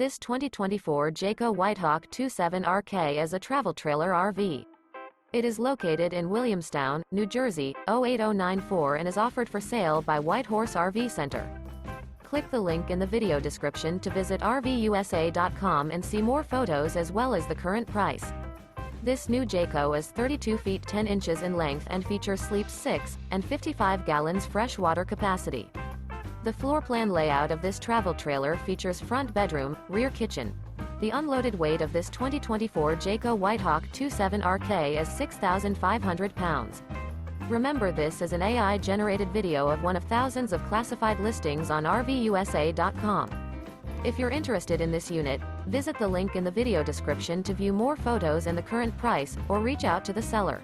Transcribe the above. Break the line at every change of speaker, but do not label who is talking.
This 2024 Jayco White Hawk 27RK is a travel trailer RV. It is located in Williamstown, New Jersey, 08094 and is offered for sale by White Horse RV Center. Click the link in the video description to visit RVUSA.com and see more photos as well as the current price. This new Jayco is 32 feet 10 inches in length and features sleeps 6 and 55 gallons fresh water capacity. The floor plan layout of this travel trailer features front bedroom, rear kitchen. The unloaded weight of this 2024 Jayco White Hawk 27RK is 6,500 pounds. Remember, this is an AI-generated video of one of thousands of classified listings on RVUSA.com. If you're interested in this unit, visit the link in the video description to view more photos and the current price, or reach out to the seller.